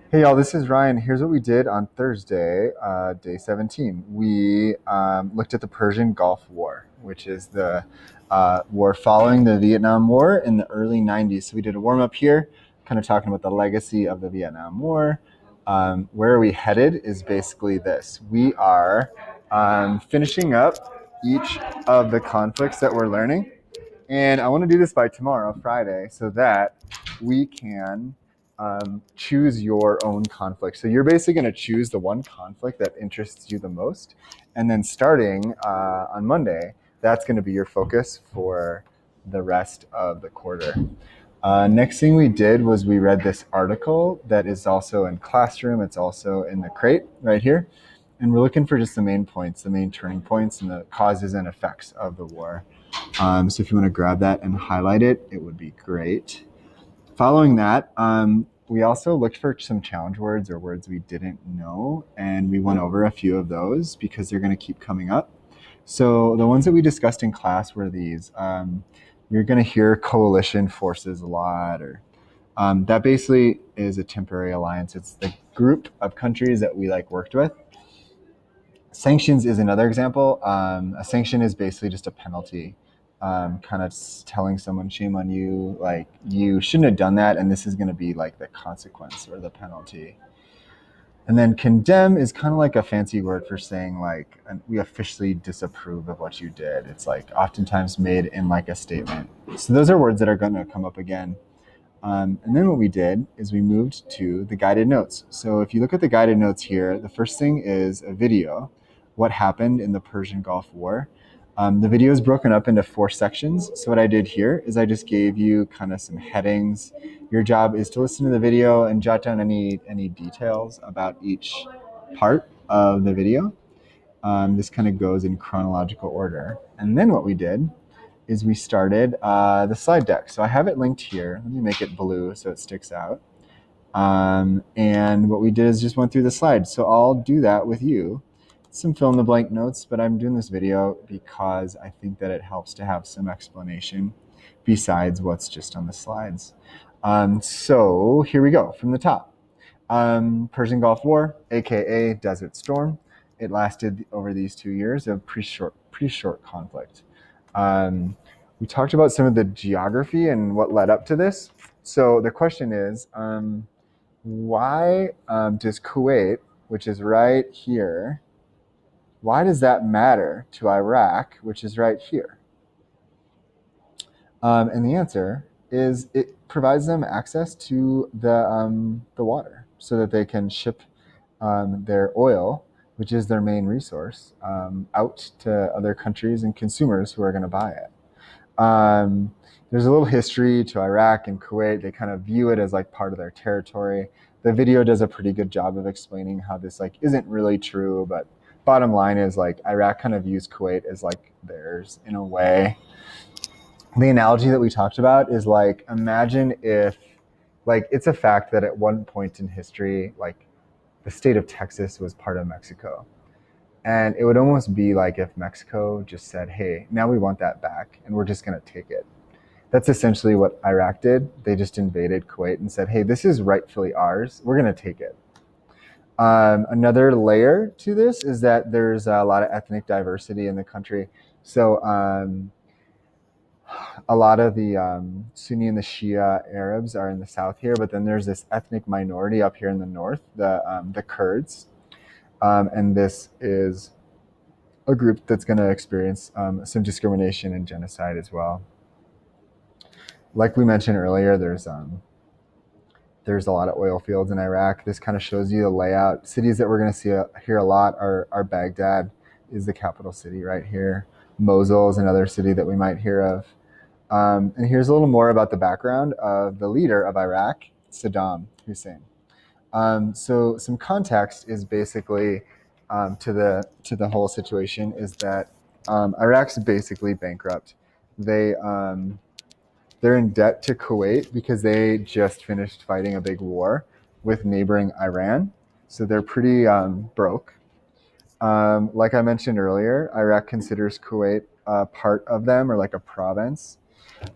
Hey y'all, this is Ryan. Here's what we did on Thursday, day 17. We looked at the Persian Gulf War, which is the war following the Vietnam War in the early 90s. So we did a warm up here, kind of talking about the legacy of the Vietnam War. Where are we headed is basically this. We are finishing up each of the conflicts that we're learning. And I want to do this by tomorrow, Friday, so that we can choose your own conflict. So you're basically going to choose the one conflict that interests you the most. And then starting on Monday, that's going to be your focus for the rest of the quarter. Next thing we did was we read this article that is also in Classroom. It's also in the crate right here. And we're looking for just the main points, the main turning points, and the causes and effects of the war. So if you want to grab that and highlight it, it would be great. Following that, we also looked for some challenge words or words we didn't know, and we went over a few of those because they're going to keep coming up. So the ones that we discussed in class were these. You're going to hear coalition forces a lot, or that basically is a temporary alliance. It's the group of countries that we worked with. Sanctions is another example. A sanction is basically just a penalty, kind of telling someone, shame on you, like you shouldn't have done that, and this is going to be like the consequence or the penalty. And then condemn is kind of like a fancy word for saying like we officially disapprove of what you did. It's like oftentimes made in like a statement. So those are words that are going to come up again. And then what we did is we moved to the guided notes. So if you look at the guided notes here, the first thing is a video, what happened in the Persian Gulf War. The video is broken up into 4 sections. So what I did here is I just gave you kind of some headings. Your job is to listen to the video and jot down any details about each part of the video. This kind of goes in chronological order. And then what we did is we started the slide deck. So I have it linked here. Let me make it blue so it sticks out. And what we did is just went through the slides. So I'll do that with you. Some fill in the blank notes, but I'm doing this video because I think that it helps to have some explanation besides what's just on the slides. So here we go from the top. Persian Gulf War, aka Desert Storm. It lasted over these 2 years of pretty short conflict. We talked about some of the geography and what led up to this. So the question is, why does Kuwait, which is right here, why does that matter to Iraq, which is right here? And the answer is it provides them access to the water so that they can ship their oil, which is their main resource, out to other countries and consumers who are going to buy it. There's a little history to Iraq and Kuwait. They kind of view it as like part of their territory. The video does a pretty good job of explaining how this like isn't really true, but bottom line is like Iraq kind of views Kuwait as like theirs in a way. The analogy that we talked about is like imagine if like it's a fact that at one point in history like the state of Texas was part of Mexico. And it would almost be like if Mexico just said, hey, now we want that back and we're just going to take it. That's essentially what Iraq did. They just invaded Kuwait and said, hey, this is rightfully ours. We're going to take it. Another layer to this is that there's a lot of ethnic diversity in the country. So a lot of the Sunni and the Shia Arabs are in the south here, but then there's this ethnic minority up here in the north, the Kurds. And this is a group that's going to experience some discrimination and genocide as well. Like we mentioned earlier, there's a lot of oil fields in Iraq. This kind of shows you the layout. Cities that we're going to see here a lot are Baghdad is the capital city right here. Mosul is another city that we might hear of. And here's a little more about the background of the leader of Iraq, Saddam Hussein. So some context is basically to the whole situation is that Iraq's basically bankrupt. They're in debt to Kuwait because they just finished fighting a big war with neighboring Iran, so they're pretty broke. Like I mentioned earlier, Iraq considers Kuwait part of them or like a province.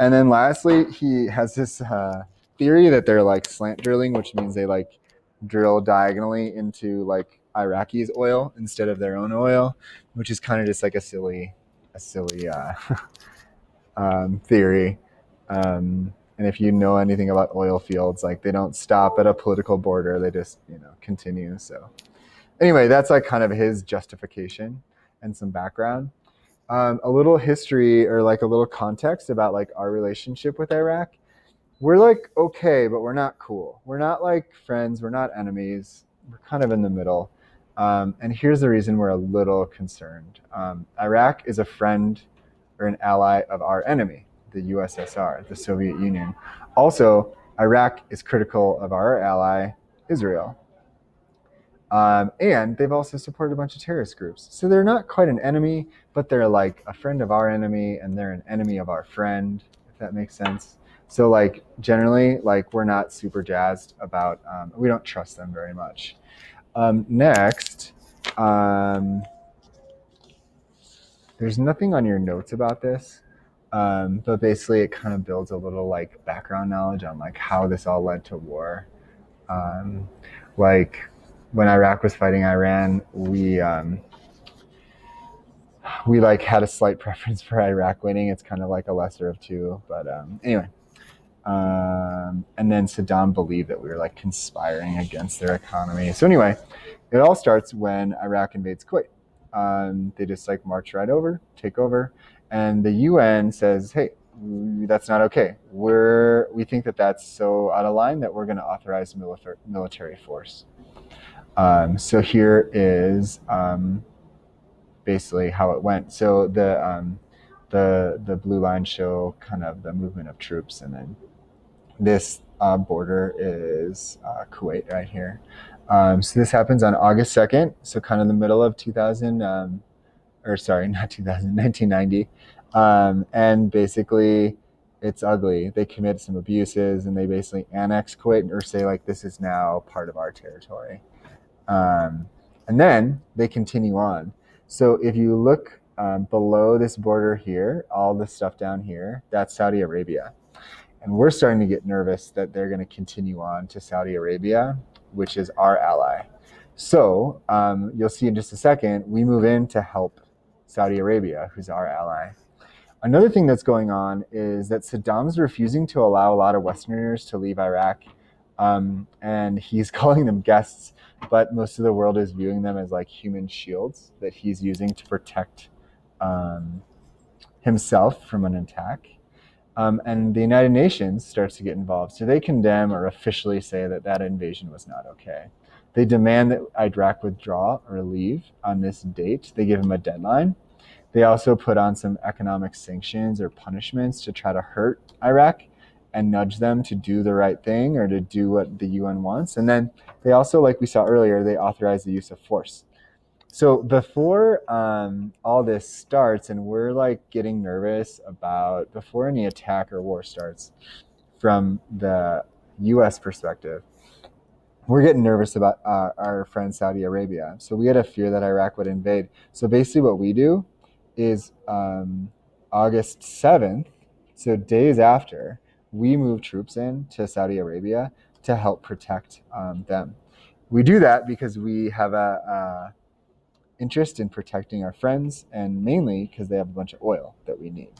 And then lastly, he has this theory that they're like slant drilling, which means they like drill diagonally into like Iraqi's oil instead of their own oil, which is kind of just like a silly theory. And if you know anything about oil fields, like they don't stop at a political border; they just continue. So anyway, that's like kind of his justification and some background. A little history or like a little context about like our relationship with Iraq. We're like okay, but we're not cool. We're not like friends. We're not enemies. We're kind of in the middle. And here's the reason we're a little concerned. Iraq is a friend or an ally of our enemy, the USSR, the Soviet Union. Also, Iraq is critical of our ally, Israel. And they've also supported a bunch of terrorist groups. So they're not quite an enemy, but they're like a friend of our enemy and they're an enemy of our friend, if that makes sense. So like generally, like we're not super jazzed about, we don't trust them very much. Next, there's nothing on your notes about this, but basically it kind of builds a little like background knowledge on like how this all led to war. Like when Iraq was fighting Iran, we like had a slight preference for Iraq winning. It's kind of like a lesser of two, but anyway. And then Saddam believed that we were like conspiring against their economy. So anyway, it all starts when Iraq invades Kuwait. They just like march right over, take over, and the UN says, "Hey, that's not okay. We think that that's so out of line that we're going to authorize military force." So here is basically how it went. So the blue lines show kind of the movement of troops, and then this border is Kuwait right here. So this happens on August 2nd, so kind of the middle of 2000, or sorry, not 2000, 1990. And basically, it's ugly. They commit some abuses and they basically annex Kuwait or say, like, this is now part of our territory. And then they continue on. So if you look below this border here, all the stuff down here, that's Saudi Arabia. And we're starting to get nervous that they're going to continue on to Saudi Arabia, which is our ally. So you'll see in just a second, we move in to help Saudi Arabia, who's our ally. Another thing that's going on is that Saddam's refusing to allow a lot of Westerners to leave Iraq. And he's calling them guests, but most of the world is viewing them as like human shields that he's using to protect himself from an attack. And the United Nations starts to get involved. So they condemn or officially say that that invasion was not okay. They demand that Iraq withdraw or leave on this date. They give him a deadline. They also put on some economic sanctions or punishments to try to hurt Iraq and nudge them to do the right thing or to do what the UN wants. And then they also, like we saw earlier, they authorize the use of force. So before all this starts, and we're like getting nervous about before any attack or war starts from the US perspective, we're getting nervous about our friend Saudi Arabia. So we had a fear that Iraq would invade. So basically what we do is August 7th, so days after, we move troops in to Saudi Arabia to help protect them. We do that because we have a interest in protecting our friends, and mainly because they have a bunch of oil that we need.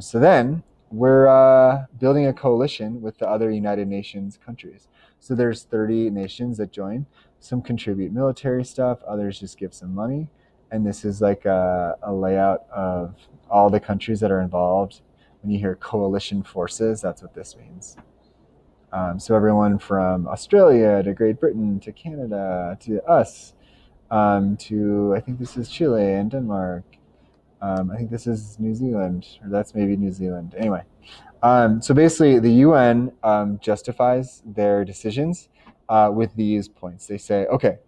So then we're building a coalition with the other United Nations countries. So there's 30 nations that join. Some contribute military stuff, others just give some money. And this is like a layout of all the countries that are involved. When you hear coalition forces, that's what this means. So everyone from Australia to Great Britain to Canada to us, to I think this is Chile and Denmark. I think this is New Zealand, or that's maybe New Zealand. Anyway, so basically the UN justifies their decisions with these points. They say, okay,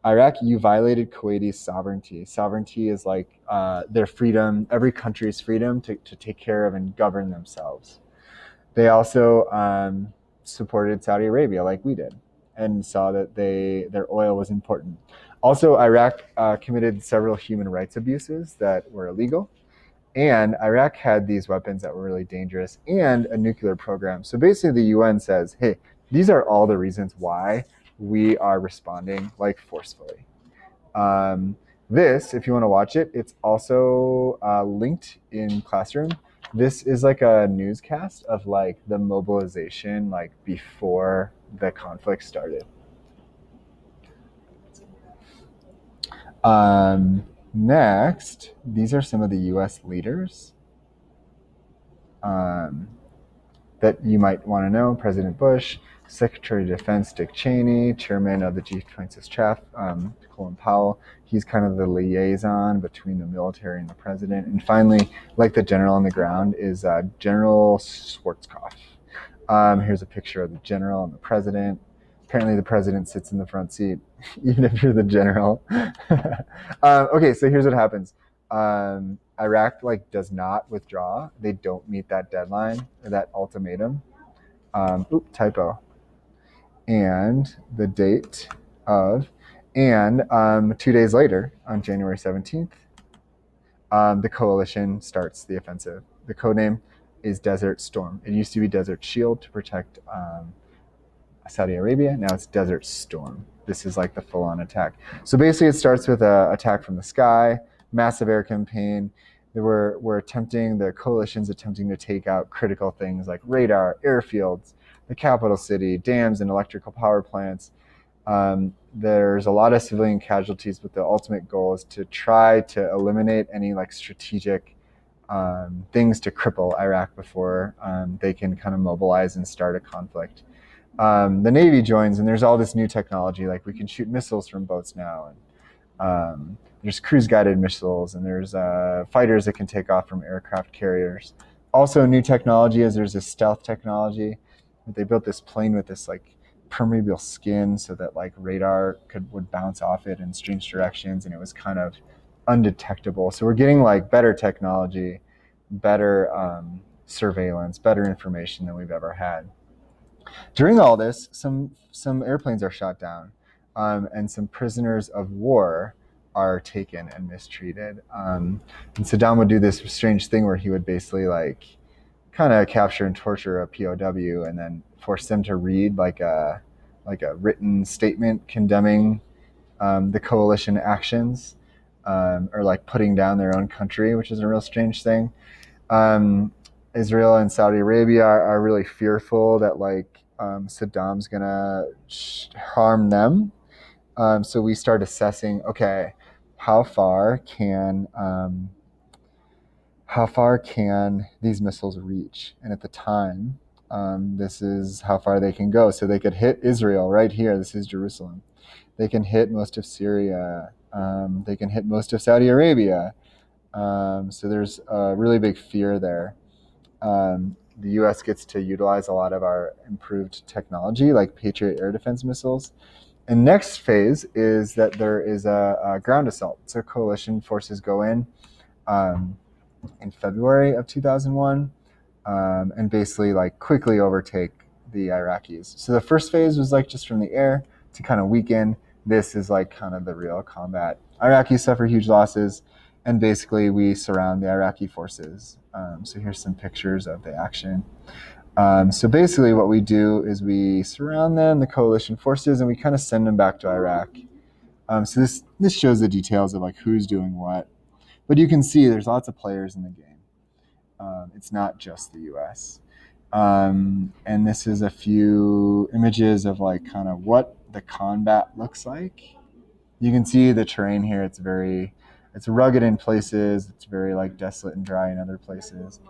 Iraq, you violated Kuwaiti's sovereignty. Sovereignty is like their freedom, every country's freedom to take care of and govern themselves. They also supported Saudi Arabia like we did and saw that their oil was important. Also, Iraq committed several human rights abuses that were illegal. And Iraq had these weapons that were really dangerous and a nuclear program. So basically the UN says, hey, these are all the reasons why we are responding like forcefully. This, if you want to watch it, it's also linked in Classroom. This is like a newscast of like the mobilization like before the conflict started. Next, these are some of the U.S. leaders that you might want to know. President Bush, Secretary of Defense Dick Cheney, Chairman of the G26 Chaff, Colin Powell. He's kind of the liaison between the military and the president. And finally, like the general on the ground, is General Schwarzkopf. Here's a picture of the general and the president. Apparently, the president sits in the front seat, even if you're the general. Okay, so here's what happens. Iraq like does not withdraw. They don't meet that deadline or that ultimatum. Typo. And the date of, and 2 days later, on January 17th, the coalition starts the offensive. The codename is Desert Storm. It used to be Desert Shield to protect Saudi Arabia. Now it's Desert Storm. This is like the full-on attack. So basically, it starts with an attack from the sky, massive air campaign. The coalition's attempting to take out critical things like radar, airfields, the capital city, dams, and electrical power plants. There's a lot of civilian casualties, but the ultimate goal is to try to eliminate any like strategic things to cripple Iraq before they can kind of mobilize and start a conflict. The Navy joins, and there's all this new technology, like we can shoot missiles from boats now, and there's cruise-guided missiles, and there's fighters that can take off from aircraft carriers. Also, new technology is there's this stealth technology. They built this plane with this like permeable skin, so that like radar would bounce off it in strange directions, and it was kind of undetectable. So we're getting like better technology, better surveillance, better information than we've ever had. During all this, some airplanes are shot down, and some prisoners of war are taken and mistreated. And Saddam would do this strange thing where he would basically like kind of capture and torture a POW and then force them to read like a written statement condemning the coalition actions, or like putting down their own country, which is a real strange thing. Israel and Saudi Arabia are really fearful that like Saddam's gonna harm them. So we start assessing, okay, how far can these missiles reach? And at the time, this is how far they can go. So they could hit Israel right here. This is Jerusalem. They can hit most of Syria. They can hit most of Saudi Arabia. So there's a really big fear there. The U.S. gets to utilize a lot of our improved technology, like Patriot air defense missiles. And next phase is that there is a ground assault. So coalition forces go in February of 2001, and basically like quickly overtake the Iraqis. So the first phase was like just from the air to kind of weaken. This is like kind of the real combat. Iraqis suffer huge losses, and basically we surround the Iraqi forces. So here's some pictures of the action. So basically what we do is we surround them, the coalition forces, and we kind of send them back to Iraq. So this shows the details of like who's doing what. But you can see there's lots of players in the game. It's not just the U.S. And this is a few images of like kind of what the combat looks like. You can see the terrain here. It's rugged in places. It's very like desolate and dry in other places.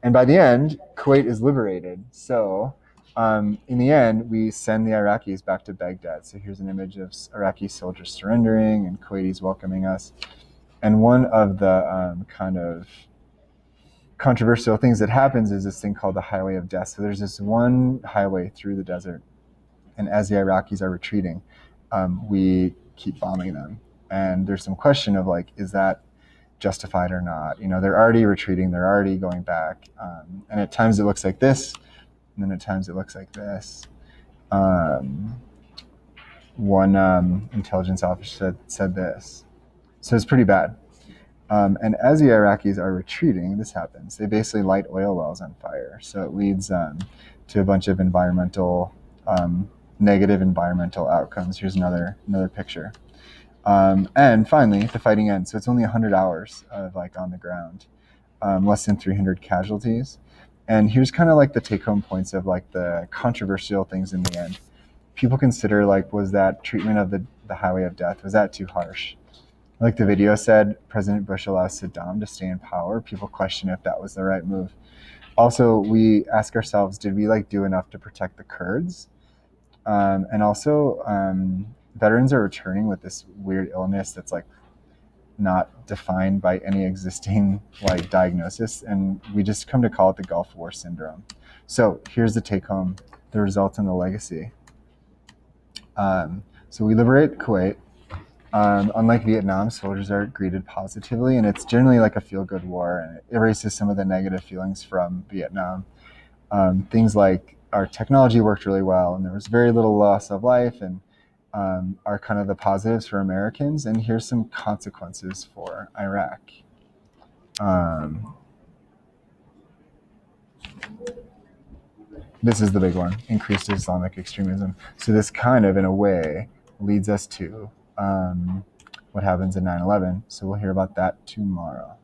And by the end, Kuwait is liberated. So in the end, we send the Iraqis back to Baghdad. So here's an image of Iraqi soldiers surrendering and Kuwaitis welcoming us. And one of the kind of controversial things that happens is this thing called the Highway of Death. So there's this one highway through the desert. And as the Iraqis are retreating, we keep bombing them. And there's some question of like, is that justified or not? You know, they're already retreating, they're already going back. And at times it looks like this, and then at times it looks like this. One intelligence officer said this. So it's pretty bad. And as the Iraqis are retreating, this happens. They basically light oil wells on fire. So it leads to a bunch of environmental negative environmental outcomes. Here's another picture. And finally, the fighting ends. So it's only 100 hours of like on the ground, less than 300 casualties. And here's kind of like the take-home points of like the controversial things in the end. People consider like, was that treatment of the highway of death, was that too harsh? Like the video said, President Bush allows Saddam to stay in power. People question if that was the right move. Also, we ask ourselves, did we like do enough to protect the Kurds? And also, veterans are returning with this weird illness that's like not defined by any existing like diagnosis, and we just come to call it the Gulf War syndrome. So here's the take home, the results and the legacy. So we liberate Kuwait. Unlike Vietnam, soldiers are greeted positively, and it's generally like a feel-good war, and it erases some of the negative feelings from Vietnam. Things like our technology worked really well, and there was very little loss of life, and are kind of the positives for Americans. And here's some consequences for Iraq. This is the big one, increased Islamic extremism. So this kind of, in a way, leads us to what happens in 9/11. So we'll hear about that tomorrow.